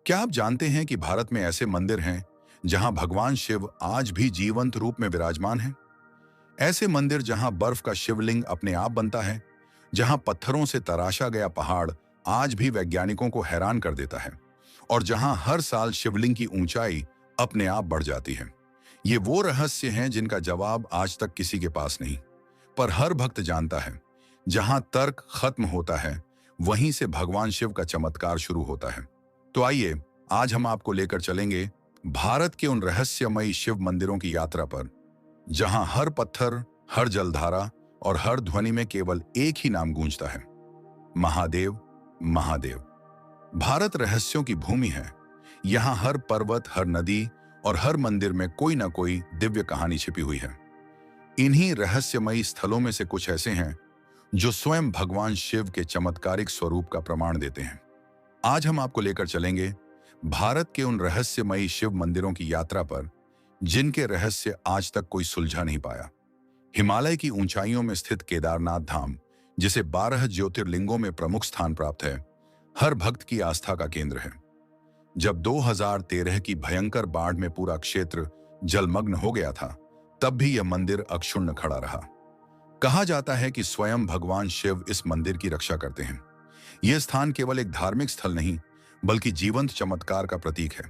क्या आप जानते हैं कि भारत में ऐसे मंदिर हैं जहां भगवान शिव आज भी जीवंत रूप में विराजमान हैं? ऐसे मंदिर जहां बर्फ का शिवलिंग अपने आप बनता है, जहां पत्थरों से तराशा गया पहाड़ आज भी वैज्ञानिकों को हैरान कर देता है, और जहां हर साल शिवलिंग की ऊंचाई अपने आप बढ़ जाती है। ये वो रहस्य हैं जिनका जवाब आज तक किसी के पास नहीं, पर हर भक्त जानता है। जहां तर्क खत्म होता है, वहीं से भगवान शिव का चमत्कार शुरू होता है। तो आइए, आज हम आपको लेकर चलेंगे भारत के उन रहस्यमयी शिव मंदिरों की यात्रा पर, जहां हर पत्थर, हर जलधारा और हर ध्वनि में केवल एक ही नाम गूंजता है, महादेव। महादेव। भारत रहस्यों की भूमि है। यहाँ हर पर्वत, हर नदी और हर मंदिर में कोई ना कोई दिव्य कहानी छिपी हुई है। इन्हीं रहस्यमयी स्थलों में से कुछ ऐसे हैं जो स्वयं भगवान शिव के चमत्कारिक स्वरूप का प्रमाण देते हैं। आज हम आपको लेकर चलेंगे भारत के उन रहस्यमयी शिव मंदिरों की यात्रा पर, जिनके रहस्य आज तक कोई सुलझा नहीं पाया। हिमालय की ऊंचाइयों में स्थित केदारनाथ धाम, जिसे 12 ज्योतिर्लिंगों में प्रमुख स्थान प्राप्त है, हर भक्त की आस्था का केंद्र है। जब 2013 की भयंकर बाढ़ में पूरा क्षेत्र जलमग्न हो गया था, तब भी यह मंदिर अक्षुण्ण खड़ा रहा। कहा जाता है कि स्वयं भगवान शिव इस मंदिर की रक्षा करते हैं। यह स्थान केवल एक धार्मिक स्थल नहीं, बल्कि जीवंत चमत्कार का प्रतीक है।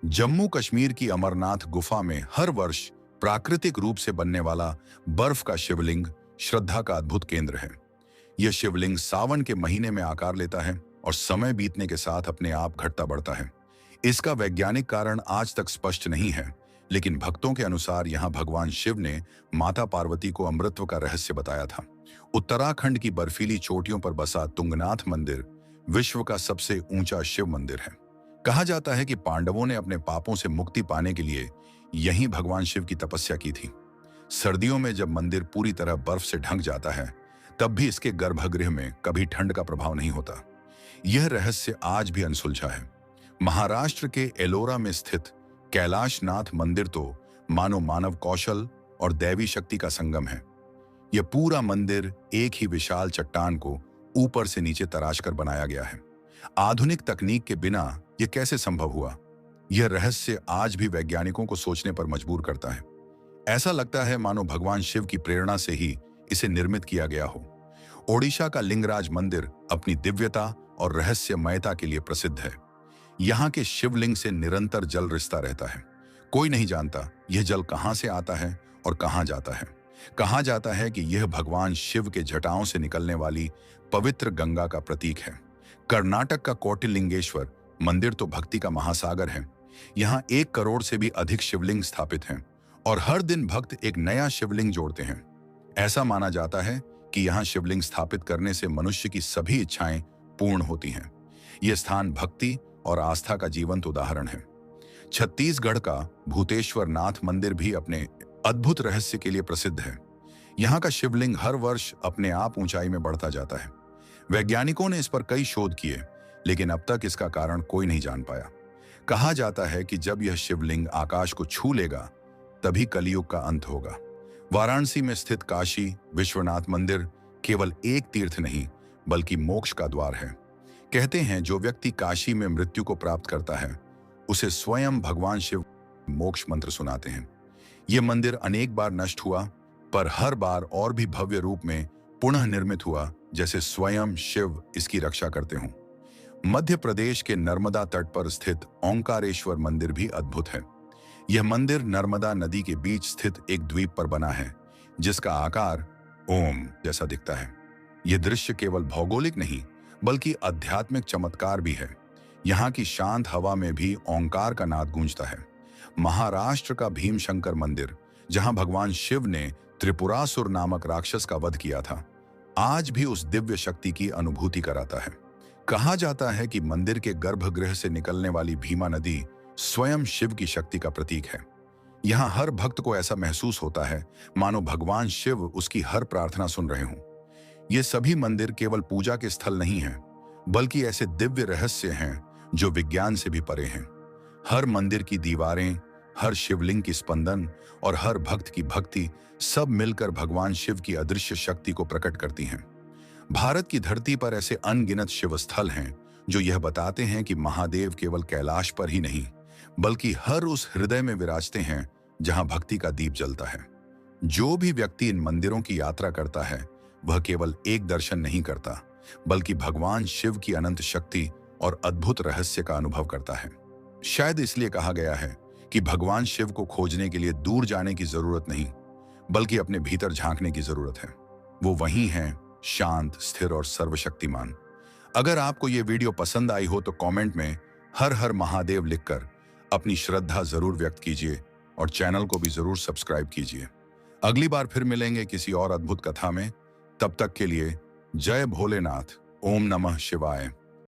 जम्मू कश्मीर की अमरनाथ गुफा में हर वर्ष प्राकृतिक रूप से बनने वाला बर्फ का शिवलिंग श्रद्धा का अद्भुत केंद्र है। यह शिवलिंग सावन के महीने में आकार लेता है और समय बीतने के साथ अपने आप घटता बढ़ता है। इसका वैज्ञानिक कारण आज तक स्पष्ट नहीं है, लेकिन भक्तों के अनुसार यहाँ भगवान शिव ने माता पार्वती को अमृतत्व का रहस्य बताया था। उत्तराखंड की बर्फीली चोटियों पर बसा तुंगनाथ मंदिर विश्व का सबसे ऊंचा शिव मंदिर है। कहा जाता है कि पांडवों ने अपने पापों से मुक्ति पाने के लिए यहीं भगवान शिव की तपस्या की थी। सर्दियों में जब मंदिर पूरी तरह बर्फ से ढक जाता है, तब भी इसके गर्भगृह में कभी ठंड का प्रभाव नहीं होता। यह रहस्य आज भी अनसुलझा है। महाराष्ट्र के एलोरा में स्थित कैलाशनाथ मंदिर तो मानो मानव कौशल और दैवी शक्ति का संगम है। यह पूरा मंदिर एक ही विशाल चट्टान को ऊपर से नीचे तराश कर बनाया गया है। आधुनिक तकनीक के बिना यह कैसे संभव हुआ? यह रहस्य आज भी वैज्ञानिकों को सोचने पर मजबूर करता है। ऐसा लगता है मानो भगवान शिव की प्रेरणा से ही इसे निर्मित किया गया हो। ओडिशा का लिंगराज मंदिर अपनी दिव्यता और रहस्यमयता के लिए प्रसिद्ध है। यहाँ के शिवलिंग से निरंतर जल रिसता रहता है। कोई नहीं जानता यह जल कहाँ से आता है और कहाँ जाता है। कहा जाता है कि यह भगवान शिव के जटाओं से निकलने वाली पवित्र गंगा का प्रतीक है। कर्नाटक का कोटिलिंगेश्वर मंदिर तो भक्ति का महासागर है। यहाँ 1 करोड़ से भी अधिक शिवलिंग स्थापित हैं और हर दिन भक्त एक नया शिवलिंग जोड़ते हैं। ऐसा माना जाता है कि यहाँ शिवलिंग स्थापित करने से मनुष्य की सभी इच्छाएं पूर्ण होती हैं। यह स्थान भक्ति और आस्था का जीवंत उदाहरण है। छत्तीसगढ़ का भूतेश्वर नाथ मंदिर भी अपने अद्भुत रहस्य के लिए प्रसिद्ध है। यहाँ का शिवलिंग हर वर्ष अपने आप ऊंचाई में बढ़ता जाता है। वैज्ञानिकों ने इस पर कई शोध किए, लेकिन अब तक इसका कारण कोई नहीं जान पाया। कहा जाता है कि जब यह शिवलिंग आकाश को छू लेगा, तभी कलयुग का अंत होगा। वाराणसी में स्थित काशी विश्वनाथ मंदिर केवल एक तीर्थ नहीं, बल्कि मोक्ष का द्वार है। कहते हैं जो व्यक्ति काशी में मृत्यु को प्राप्त करता है, उसे स्वयं भगवान शिव मोक्ष मंत्र सुनाते हैं। यह मंदिर अनेक बार नष्ट हुआ, पर हर बार और भी भव्य रूप में पुनः निर्मित हुआ, जैसे स्वयं शिव इसकी रक्षा करते हों। मध्य प्रदेश के नर्मदा तट पर स्थित ओंकारेश्वर मंदिर भी अद्भुत है। यह मंदिर नर्मदा नदी के बीच स्थित एक द्वीप पर बना है, जिसका आकार ओम जैसा दिखता है। यह दृश्य केवल भौगोलिक नहीं, बल्कि आध्यात्मिक चमत्कार भी है। यहाँ की शांत हवा में भी ओंकार का नाद गूंजता है। महाराष्ट्र का भीमशंकर मंदिर, जहाँ भगवान शिव ने त्रिपुरासुर नामक राक्षस का वध किया था, आज भी उस दिव्य शक्ति की अनुभूति कराता है। कहा जाता है कि मंदिर के गर्भगृह से निकलने वाली भीमा नदी स्वयं शिव की शक्ति का प्रतीक है। यहाँ हर भक्त को ऐसा महसूस होता है मानो भगवान शिव उसकी हर प्रार्थना सुन रहे हों। ये सभी मंदिर केवल पूजा के स्थल नहीं हैं, बल्कि ऐसे दिव्य रहस्य हैं जो विज्ञान से भी परे हैं। हर मंदिर की दीवारें, हर शिवलिंग की स्पंदन और हर भक्त की भक्ति सब मिलकर भगवान शिव की अदृश्य शक्ति को प्रकट करती हैं। भारत की धरती पर ऐसे अनगिनत शिव स्थल हैं जो यह बताते हैं कि महादेव केवल कैलाश पर ही नहीं बल्कि हर उस हृदय में विराजते हैं जहां भक्ति का दीप जलता है। जो भी व्यक्ति इन मंदिरों की यात्रा करता है वह केवल एक दर्शन नहीं करता बल्कि भगवान शिव की अनंत शक्ति और अद्भुत रहस्य का अनुभव करता है। शायद इसलिए कहा गया है कि भगवान शिव को खोजने के लिए दूर जाने की जरूरत नहीं बल्कि अपने भीतर झांकने की जरूरत है। वो वहीं हैं, शांत, स्थिर और सर्वशक्तिमान। अगर आपको ये वीडियो पसंद आई हो तो कमेंट में हर हर महादेव लिखकर अपनी श्रद्धा जरूर व्यक्त कीजिए और चैनल को भी जरूर सब्सक्राइब कीजिए। अगली बार फिर मिलेंगे किसी और अद्भुत कथा में। तब तक के लिए जय भोलेनाथ। ओम नमः शिवाय।